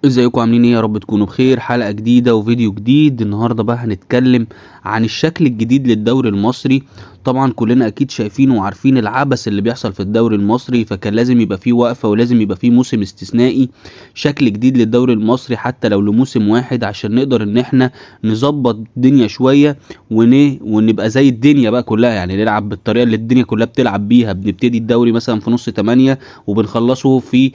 ازيكم عاملين ايه؟ يا رب تكونوا بخير. حلقة جديدة وفيديو جديد. النهاردة بقى هنتكلم عن الشكل الجديد للدوري المصري. طبعا كلنا اكيد شايفين وعارفين العبث اللي بيحصل في الدوري المصري، فكان لازم يبقى فيه وقفة ولازم يبقى فيه موسم استثنائي، شكل جديد للدوري المصري حتى لو لموسم واحد، عشان نقدر ان احنا نظبط الدنيا شوية ونبقى زي الدنيا بقى كلها، يعني نلعب بالطريقة اللي الدنيا كلها بتلعب بيها. بنبتدي الدوري مثلا في نص 8 وبنخلصه في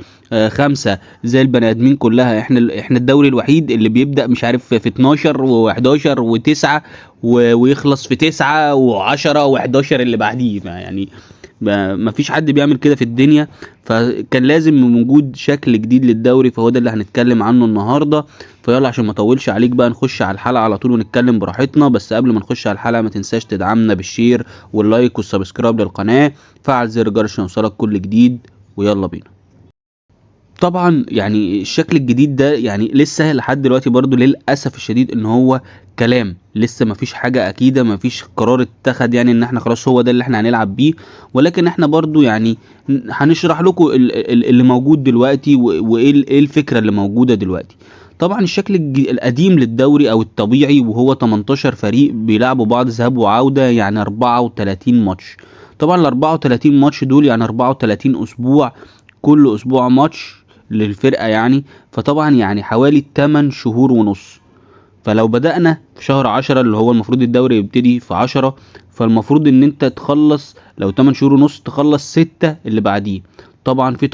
5 زي البني ادمين كلها. احنا الدوري الوحيد اللي بيبدأ مش عارف في 12 و11 و9 ويخلص في 9 و10 و11 اللي بعديه، يعني ما فيش حد بيعمل كده في الدنيا. فكان لازم من وجود شكل جديد للدوري، فهو ده اللي هنتكلم عنه النهارده. فيلا عشان ما اطولش عليك بقى نخش على الحلقه على طول ونتكلم براحتنا. بس قبل ما نخش على الحلقه ما تنساش تدعمنا بالشير واللايك والسبسكرايب للقناه، فعل زر الجرس عشان يوصلك كل جديد، ويلا بينا. طبعا يعني الشكل الجديد ده يعني لسه لحد دلوقتي برضو للاسف الشديد ان هو كلام، لسه مفيش حاجه اكيده، مفيش قرار اتخذ يعني ان احنا خلاص هو ده اللي احنا هنلعب بيه. ولكن احنا برضو يعني هنشرح لكم اللي موجود دلوقتي وايه إيه الفكره اللي موجوده دلوقتي. طبعا الشكل القديم للدوري او الطبيعي وهو 18 فريق بيلعبوا بعض ذهاب وعوده، يعني 34 ماتش. طبعا ال 34 ماتش دول يعني 34 اسبوع، كل اسبوع ماتش للفرقة يعني. فطبعا يعني حوالي 8 شهور ونص. فلو بدأنا في شهر 10 اللي هو المفروض الدوري يبتدي في 10، فالمفروض ان انت تخلص لو 8 شهور ونص تخلص 6 اللي بعديه. طبعا في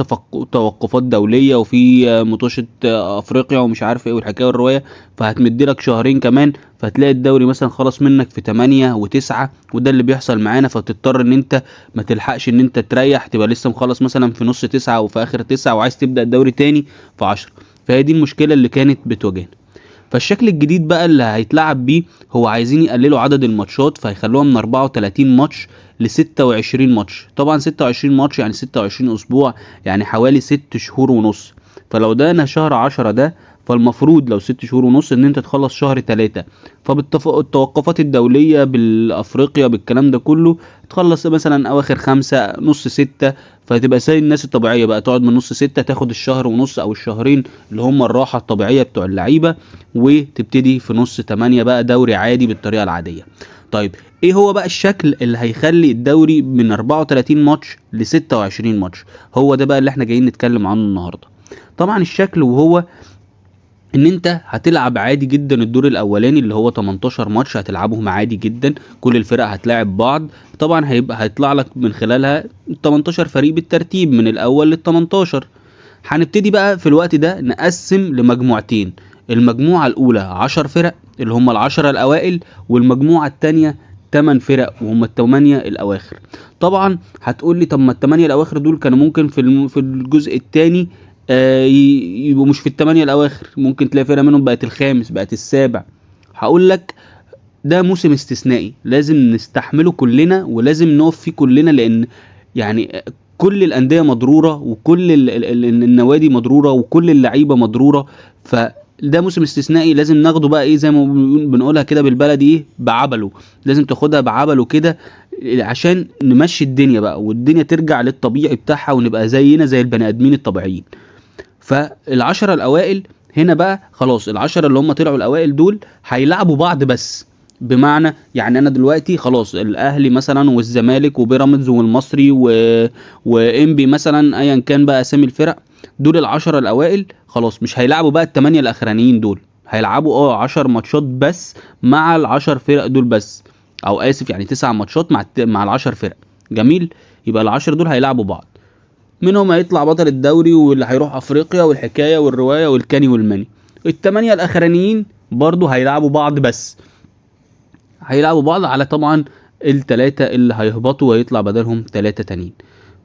توقفات دولية وفي مطوشة افريقيا ومش عارف ايه والحكاية والرواية، فهتمدلك شهرين كمان، فهتلاقي الدوري مثلا خلص منك في 8 و9. وده اللي بيحصل معانا، فتضطر ان انت ما تلحقش ان انت تريح، تبقى لسه مخلص مثلا في نص 9 وفي اخر 9 وعايز تبدأ الدوري تاني في 10. فهي دي المشكلة اللي كانت بتواجهنا. فالشكل الجديد بقى اللي هيتلعب بيه هو عايزين يقللوا عدد الماتشات، فيخلوها من 34 ماتش ل 26 ماتش. طبعا 26 ماتش يعني 26 اسبوع، يعني حوالي 6 شهور ونص. فلو ده شهر 10 ده، فالمفروض لو 6 شهور ونص ان انت تخلص شهر 3. فبالتوقفات الدولية بالافريقيا بالكلام ده كله تخلص مثلا اواخر 5 نص 6. فتبقى زي الناس الطبيعية بقى، تقعد من نص 6 تاخد الشهر ونص او الشهرين اللي هم الراحة الطبيعية بتوع اللعيبة، وتبتدي في نص 8 بقى دوري عادي بالطريقة العادية. طيب ايه هو بقى الشكل اللي هيخلي الدوري من 34 ماتش ل 26 ماتش؟ هو ده بقى اللي احنا جايين نتكلم عنه النهاردة. طبعا الشكل وهو ان انت هتلعب عادي جدا الدور الاولاني اللي هو 18 ماتش هتلعبهم عادي جدا، كل الفرق هتلاعب بعض. طبعا هيطلع لك من خلالها 18 فريق بالترتيب من الاول لل 18. هنبتدي بقى في الوقت ده نقسم لمجموعتين. المجموعة الأولى 10 فرق اللي هم العشرة الأوائل، والمجموعة التانية 8 فرق وهم التمانية الأواخر. طبعا هتقول لي طب ما التمانية الأواخر دول كانوا ممكن في الجزء التاني يبقوا مش في التمانية الأواخر، ممكن تلاقي فرقة منهم بقت الخامس بقت السابع. هقول لك ده موسم استثنائي لازم نستحمله كلنا ولازم نقف فيه كلنا، لأن يعني كل الأندية مضرورة وكل النوادي مضرورة وكل اللعيبة مضرورة. فده موسم استثنائي لازم ناخده بقى ايه زي ما بنقولها كده بالبلدي ايه بعبله. لازم تاخدها بعبله كده عشان نمشي الدنيا بقى والدنيا ترجع للطبيعي بتاعها ونبقى زينا زي البني ادمين الطبيعيين. فالعشرة الاوائل هنا بقى خلاص، العشرة اللي هم طلعوا الاوائل دول هيلعبوا بعض بس. بمعنى يعني انا دلوقتي خلاص الاهلي مثلا والزمالك وبيراميدز والمصري وانبي مثلا ايا كان بقى اسامي الفرق، دول العشرة الاوائل خلاص مش هيلعبوا بقى التمانية الاخرانيين دول، هيلعبوا 10 ماتشات بس مع العشر فرق دول بس، او اسف يعني 9 ماتشات مع العشر فرق. جميل. يبقى العشر دول هيلعبوا بعض، منهم هيطلع بطل الدوري واللي هيروح افريقيا والحكاية والرواية والكاني والماني. التمانية الاخرانيين برضو هيلعبوا بعض بس، هيلعبوا بعض على طبعا التلاتة اللي هيهبطوا ويطلع بدلهم 3 تانيين.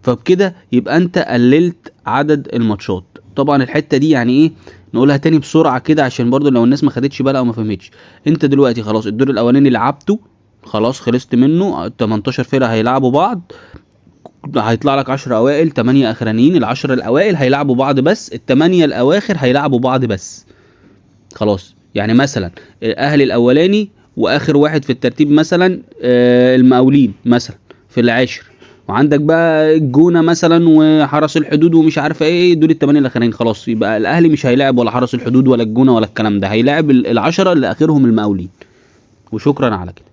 فبكده يبقى انت قللت عدد الماتشات. طبعا الحتة دي يعني ايه نقولها تاني بسرعة كده عشان برضو لو الناس ما خدتش بالها او ما فهمتش. انت دلوقتي خلاص الدور الاولاني لعبته خلاص خلصت منه، 18 فرقة هيلعبوا بعض، هيطلع لك 10 اوائل 8 اخرانيين. العشرة الاوائل هيلعبوا بعض بس، التمانية الاواخر هيلعبوا بعض بس. خلاص يعني مثلا الاهلي الاولاني واخر واحد في الترتيب مثلا المقاولين مثلا في العاشر، وعندك بقى الجونه مثلا وحرس الحدود ومش عارف ايه، دول الثمانيه الاخرين خلاص. يبقى الاهلي مش هيلاعب ولا حرس الحدود ولا الجونه ولا الكلام ده، هيلاعب العشره اللي اخرهم المقاولين وشكرا على كده.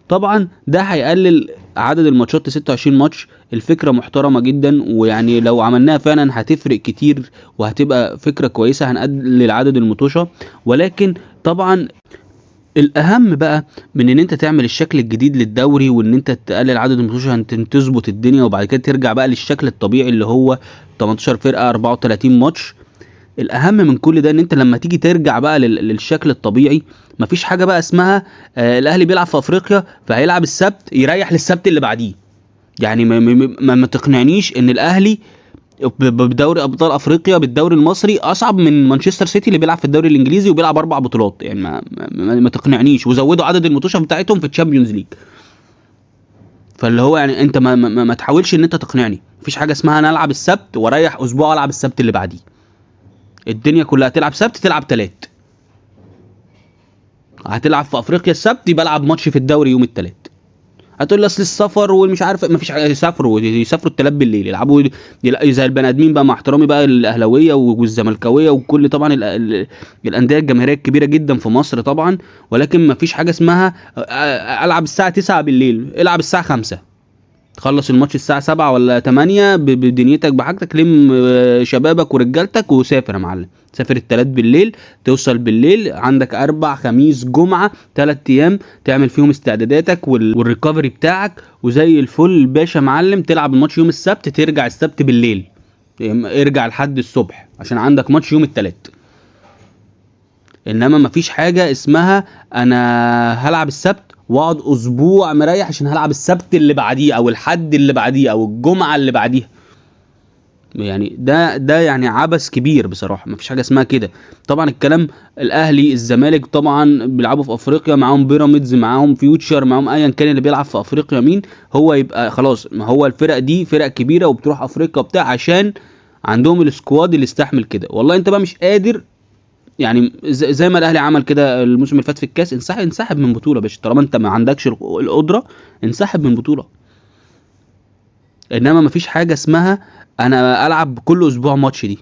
طبعا ده هيقلل عدد الماتشات ل 26 ماتش. الفكره محترمه جدا، ويعني لو عملناها فعلا هتفرق كتير وهتبقى فكره كويسه، هنقلل عدد المطوشه. ولكن طبعا الاهم بقى من ان انت تعمل الشكل الجديد للدوري وان انت تقلل عدد الماتشات عشان تظبط الدنيا، وبعد كده ترجع بقى للشكل الطبيعي اللي هو 18 فرقه 34 ماتش. الاهم من كل ده ان انت لما تيجي ترجع بقى للشكل الطبيعي، مفيش حاجه بقى اسمها الاهلي بيلعب في افريقيا فهيلعب السبت يريح للسبت اللي بعديه. يعني ما تقنعنيش ان الاهلي بدوري ابطال افريقيا بالدوري المصري اصعب من مانشستر سيتي اللي بيلعب في الدوري الانجليزي وبيلعب 4 بطولات. يعني ما تقنعنيش. وزودوا عدد الماتشات بتاعتهم في الشامبيونز ليج. فاللي هو يعني انت ما تحاولش ان انت تقنعني. مفيش حاجه اسمها انا العب السبت واريح اسبوع والعب السبت اللي بعديه. الدنيا كلها تلعب سبت تلعب تلات. هتلعب في افريقيا السبت يبقى العب ماتش في الدوري يوم التلات. هتقول لي اصل السفر ومش عارف، مفيش حاجه. يسافروا التلات بالليل يلعبوا زي البني ادمين بقى، مع احترامي بقى الاهلاويه والزملكاويه وكل طبعا الانديه الجماهيريه الكبيره جدا في مصر طبعا. ولكن مفيش حاجه اسمها العب الساعه 9 بالليل. العب الساعه 5، تخلص الماتش الساعه 7 ولا 8 بدنيتك بحاجتك، لم شبابك ورجالتك وسافر يا معلم. سافر التلات بالليل، توصل بالليل عندك 4 5 جمعة 3 ايام تعمل فيهم استعداداتك والريكفري بتاعك وزي الفل باشا معلم. تلعب الماتش يوم السبت، ترجع السبت بالليل، ارجع لحد الصبح عشان عندك ماتش يوم التلات. انما مفيش حاجة اسمها انا هلعب السبت واقعد اسبوع مريح عشان هلعب السبت اللي بعديه او الحد اللي بعديه او الجمعة اللي بعديها. يعني ده يعني عبث كبير بصراحه. مفيش حاجه اسمها كده. طبعا الكلام الاهلي الزمالك طبعا بيلعبوا في افريقيا، معاهم بيراميدز معاهم فيوتشر معاهم ايا كان اللي بيلعب في افريقيا مين هو، يبقى خلاص. ما هو الفرق دي فرق كبيره وبتروح افريقيا بتاع عشان عندهم السكواد اللي يستحمل كده. والله انت بقى مش قادر، يعني زي ما الاهلي عمل كده الموسم اللي فات في الكاس، انسحب من بطوله باش طالما انت ما عندكش القدره. انسحب من بطوله. انما مفيش حاجه اسمها انا العب كل اسبوع ماتش دي.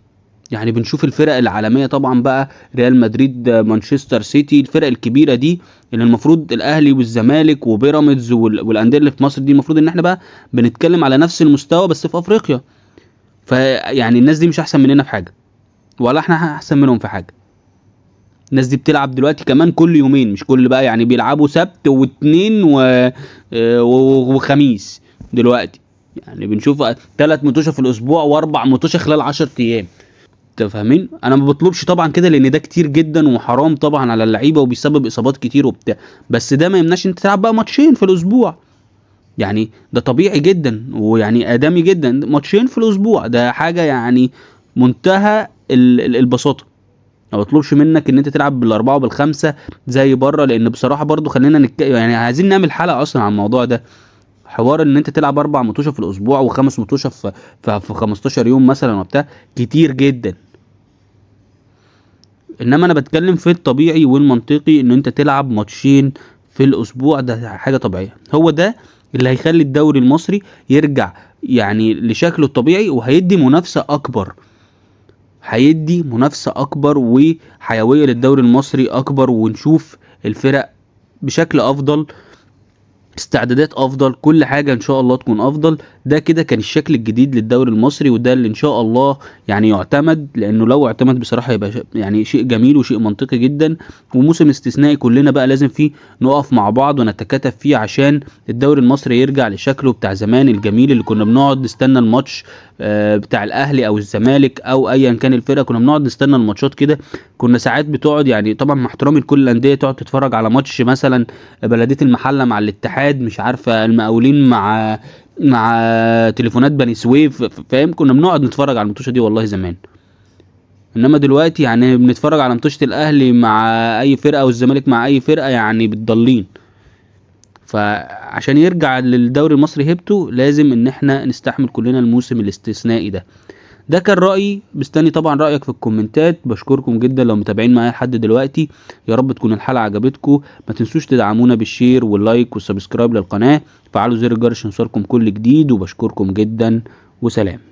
يعني بنشوف الفرق العالميه طبعا بقى، ريال مدريد مانشستر سيتي، الفرق الكبيره دي اللي المفروض الاهلي والزمالك وبيراميدز والانديه اللي في مصر دي المفروض ان احنا بقى بنتكلم على نفس المستوى بس في افريقيا. فيعني الناس دي مش احسن مننا في حاجه ولا احنا احسن منهم في حاجه. الناس دي بتلعب دلوقتي كمان كل يومين، مش كل بقى، يعني بيلعبوا سبت واثنين وخميس دلوقتي. يعني بنشوف 3 ماتشات في الاسبوع و4 ماتشات خلال 10 ايام. انت فاهمين؟ انا ما بطلبش طبعا كده لان ده كتير جدا وحرام طبعا على اللعيبه وبيسبب اصابات كتير وبتاع، بس ده ما يمنعش انت تلعب بقى ماتشين في الاسبوع. يعني ده طبيعي جدا ويعني ادمي جدا. ماتشين في الاسبوع ده حاجه يعني منتهى البساطه. ما بطلبش منك ان انت تلعب بالاربعه وبالخمسه زي بره، لان بصراحه برضو خلينا يعني عايزين نعمل حلقه اصلا عن الموضوع ده. حوار ان انت تلعب 4 ماتشات في الاسبوع و5 ماتشات في 15 يوم مثلا وبتاع كتير جدا. انما انا بتكلم في الطبيعي والمنطقي ان انت تلعب ماتشين في الاسبوع. ده حاجه طبيعيه. هو ده اللي هيخلي الدوري المصري يرجع يعني لشكله الطبيعي، وهيدي منافسه اكبر. هيدي منافسه اكبر وحيويه للدوري المصري اكبر، ونشوف الفرق بشكل افضل، استعدادات افضل، كل حاجه ان شاء الله تكون افضل. ده كده كان الشكل الجديد للدوري المصري، وده اللي ان شاء الله يعني يعتمد، لانه لو اعتمد بصراحه يبقى يعني شيء جميل وشيء منطقي جدا. وموسم استثنائي كلنا بقى لازم فيه نقف مع بعض ونتكاتف فيه عشان الدوري المصري يرجع لشكله بتاع زمان الجميل، اللي كنا بنقعد نستنى الماتش بتاع الاهلي او الزمالك او ايا كان الفرقه. كنا بنقعد نستنى الماتشات كده. كنا ساعات بتقعد، يعني طبعا مع احترامي لكل الانديه، تقعد تتفرج على ماتش مثلا بلديه المحله مع الاتحاد، مش عارفه المقاولين مع تليفونات بني سويف، فاهم؟ كنا بنقعد نتفرج على الماتشات دي والله زمان. انما دلوقتي يعني بنتفرج على ماتشات الاهلي مع اي فرقه والزمالك مع اي فرقه، يعني بتضلين. فعشان يرجع للدوري المصري هيبته لازم ان احنا نستحمل كلنا الموسم الاستثنائي ده. ده كان رأيي، مستني طبعا رأيك في الكومنتات. بشكركم جدا لو متابعين معايا لحد دلوقتي، يا رب تكون الحلقة عجبتكم. ما تنسوش تدعمونا بالشير واللايك والسبسكرايب للقناة، فعلوا زر الجرس عشان يوصلكم كل جديد، وبشكركم جدا وسلام.